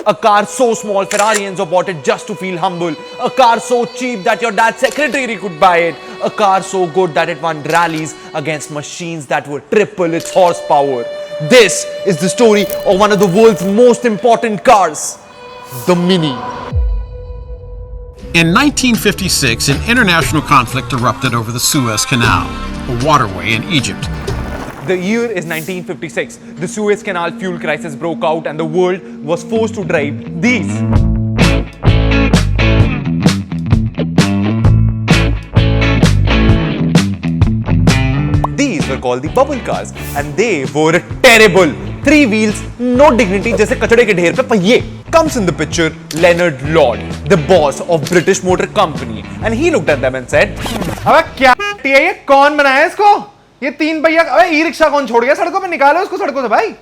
A car so small, Ferrari Enzo bought it just to feel humble. A car so cheap that your dad's secretary could buy it. A car so good that it won rallies against machines that were triple its horsepower. This is the story of one of the world's most important cars, the Mini. In 1956, an international conflict erupted over the Suez Canal, a waterway in Egypt. The year is 1956. The Suez Canal fuel crisis broke out and the world was forced to drive these. These were called the bubble cars and they were terrible. 3 wheels, no dignity, जैसे कचड़े के ढेर पे पहिए. Comes in the picture Leonard Lord, the boss of British Motor Company, and he looked at them and said, अबे क्या ये कौन बनाया इसको? ये 3 पहिया अबे ई-रिक्शा कौन छोड़ गया सड़कों पे? निकालो इसको सड़कों से भाई.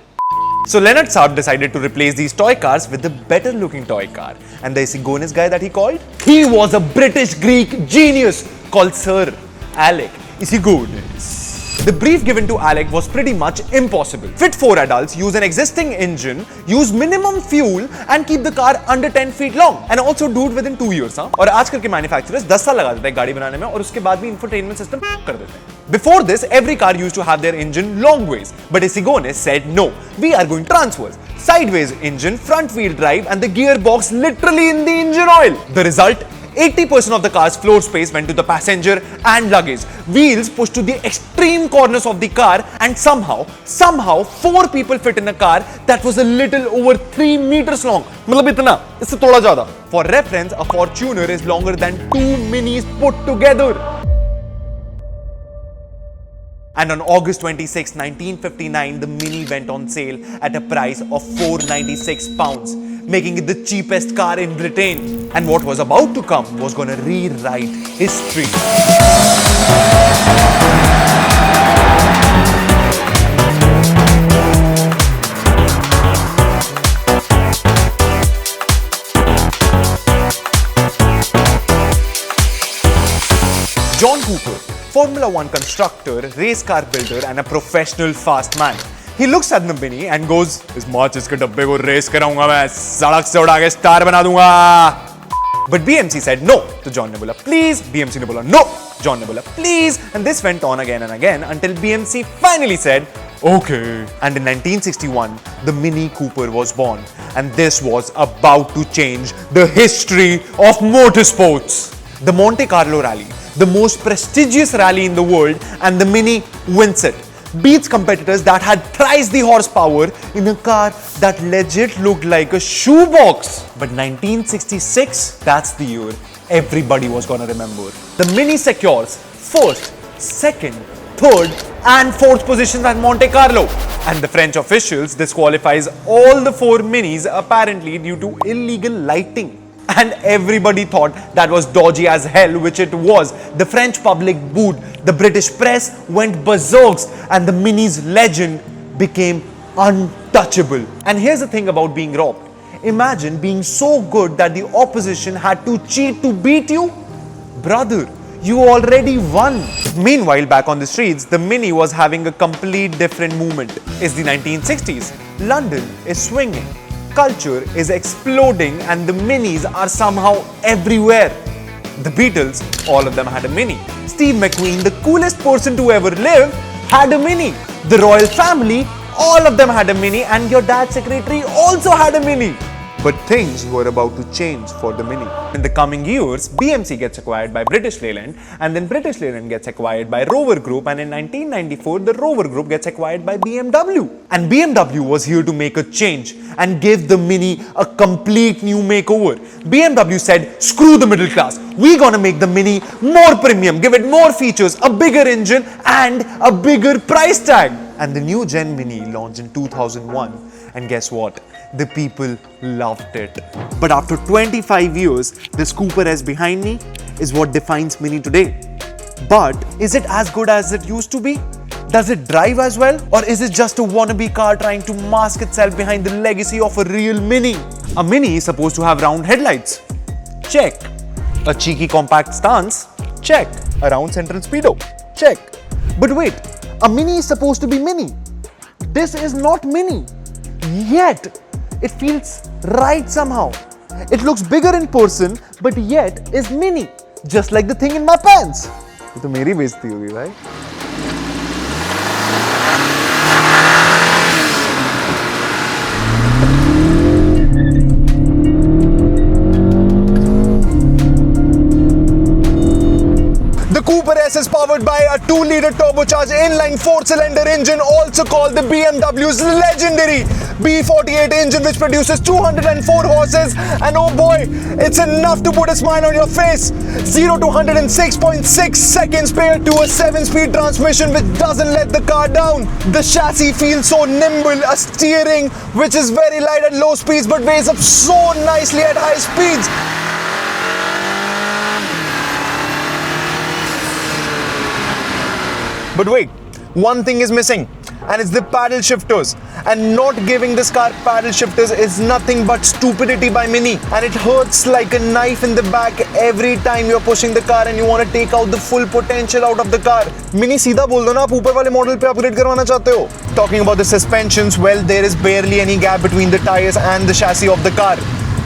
So Leonard Saab decided to replace these toy cars with a better looking toy car. And the Isigonis guy that he called? He was a British Greek genius called Sir Alec Isigonis. The brief given to Alec was pretty much impossible. Fit 4 adults, use an existing engine, use minimum fuel and keep the car under 10 feet long. And also do it within 2 years. और आजकल के manufacturers 10 साल लगा देते हैं गाड़ी बनाने में और उसके बाद भी infotainment system कर देते हैं. Before this, every car used to have their engine long ways. But Isigonis said no, we are going transverse. Sideways engine, front wheel drive and the gearbox literally in the engine oil. The result? 80% of the car's floor space went to the passenger and luggage. Wheels pushed to the extreme corners of the car and somehow 4 people fit in a car that was a little over 3 meters long. मतलब इतना, इससे थोड़ा ज़्यादा. For reference, a Fortuner is longer than 2 Minis put together. And on August 26, 1959, the Mini went on sale at a price of £496, making it the cheapest car in Britain. And what was about to come was going to rewrite history. John Cooper, Formula 1 constructor, race car builder and a professional fast man. He looks at the Mini and goes, इस मार्च इसके डब्बे को race कराऊंगा मैं, सड़क से उड़ा के स्टार बना दूंगा. But BMC said no. तो John ने बोला please, BMC ने बोला no. John ने बोला please, and this went on again and again until BMC finally said okay. And in 1961, the Mini Cooper was born, and this was about to change the history of motorsports. The Monte Carlo Rally, the most prestigious rally in the world, and the Mini wins it. Beats competitors that had thrice the horsepower in a car that legit looked like a shoebox. But 1966, that's the year everybody was gonna remember. The Mini secures first, second, third and fourth positions at Monte Carlo. And the French officials disqualifies all the 4 Minis apparently due to illegal lighting. And everybody thought that was dodgy as hell, which it was. The French public booed, the British press went berserk, and the Mini's legend became untouchable. And here's the thing about being robbed. Imagine being so good that the opposition had to cheat to beat you. Brother, you already won. Meanwhile, back on the streets, the Mini was having a complete different movement. It's the 1960s. London is swinging. Culture is exploding and the Minis are somehow everywhere. The Beatles, all of them had a Mini. Steve McQueen, the coolest person to ever live, had a Mini. The royal family, all of them had a Mini, and your dad's secretary also had a Mini. But things were about to change for the Mini. In the coming years, BMC gets acquired by British Leyland, and then British Leyland gets acquired by Rover Group, and in 1994, the Rover Group gets acquired by BMW. And BMW was here to make a change and give the Mini a complete new makeover. BMW said, screw the middle class. We're gonna make the Mini more premium, give it more features, a bigger engine, and a bigger price tag. And the new Gen Mini launched in 2001. And guess what? The people loved it. But after 25 years, this Cooper S behind me is what defines Mini today. But is it as good as it used to be? Does it drive as well? Or is it just a wannabe car trying to mask itself behind the legacy of a real Mini? A Mini is supposed to have round headlights. Check. A cheeky compact stance. Check. A round central speedo. Check. But wait, a Mini is supposed to be Mini. This is not Mini. Yet, It feels right somehow. It looks bigger in person, but yet is mini, just like the thing in my pants. ये तो मेरी बेइज्जती होगी भाई. The Cooper S is powered by a 2-liter turbocharged inline 4-cylinder engine, also called the BMW's legendary B48 engine, which produces 204 horses, and oh boy, it's enough to put a smile on your face. 0 to 100 in 6.6 seconds paired to a 7-speed transmission which doesn't let the car down. The chassis feels so nimble, a steering which is very light at low speeds but weighs up so nicely at high speeds. But wait, one thing is missing, and it's the paddle shifters. And not giving this car paddle shifters is nothing but stupidity by Mini. And it hurts like a knife in the back every time you're pushing the car and you want to take out the full potential out of the car. Mini, सीधा बोल दो ना आप ऊपर वाले model पे upgrade करवाना चाहते हो. Talking about the suspensions, well, there is barely any gap between the tires and the chassis of the car.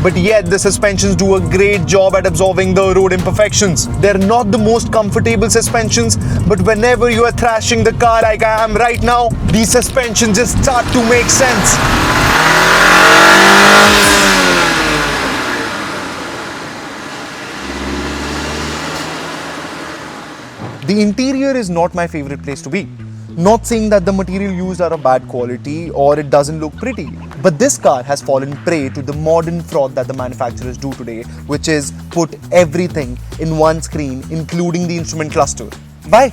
But yet the suspensions do a great job at absorbing the road imperfections. They're not the most comfortable suspensions, but whenever you are thrashing the car like I am right now, these suspensions just start to make sense. The interior is not my favorite place to be. Not saying that the material used are of bad quality or it doesn't look pretty, but this car has fallen prey to the modern fraud that the manufacturers do today, which is put everything in one screen, including the instrument cluster. Why?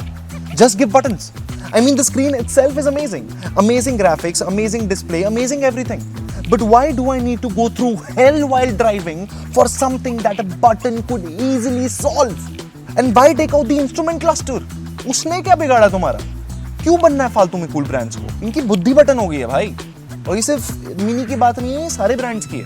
Just give buttons. I mean, the screen itself is amazing. Amazing graphics, amazing display, amazing everything. But why do I need to go through hell while driving for something that a button could easily solve? And why take out the instrument cluster? उसने क्या बिगाड़ा तुम्हारा? क्यों बनना है फालतू में cool brands को? इनकी बुद्धि बटन हो गई है भाई. और ये सिर्फ मिनी की बात नहीं है, सारे ब्रांड्स की है.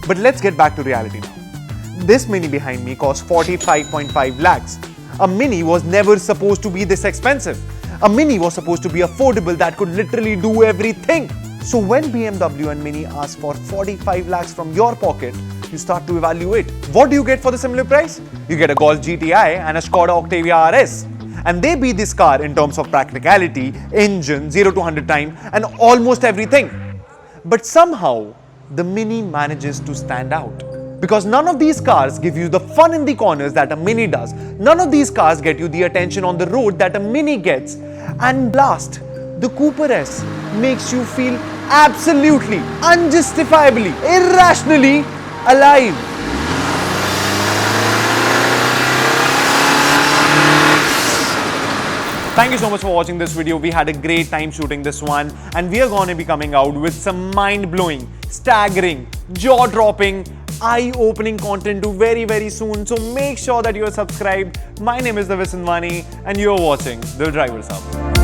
But let's get back to reality now. This Mini behind me costs 45.5 lakhs. A Mini was never supposed to be this expensive. A Mini was supposed to be affordable that could literally do everything. So when BMW and Mini ask for 45 lakhs from your pocket, you start to evaluate. What do you get for the similar price? You get a Golf GTI and a Skoda Octavia RS. And they beat this car in terms of practicality, engine, 0 to 100 time, and almost everything. But somehow, the Mini manages to stand out. Because none of these cars give you the fun in the corners that a Mini does. None of these cars get you the attention on the road that a Mini gets. And last, the Cooper S makes you feel absolutely, unjustifiably, irrationally alive. Thank you so much for watching this video. We had a great time shooting this one, and we are going to be coming out with some mind-blowing, staggering, jaw-dropping, eye-opening content very, very soon. So make sure that you are subscribed. My name is Divij Sindhwani, and you are watching The Driver's Hub.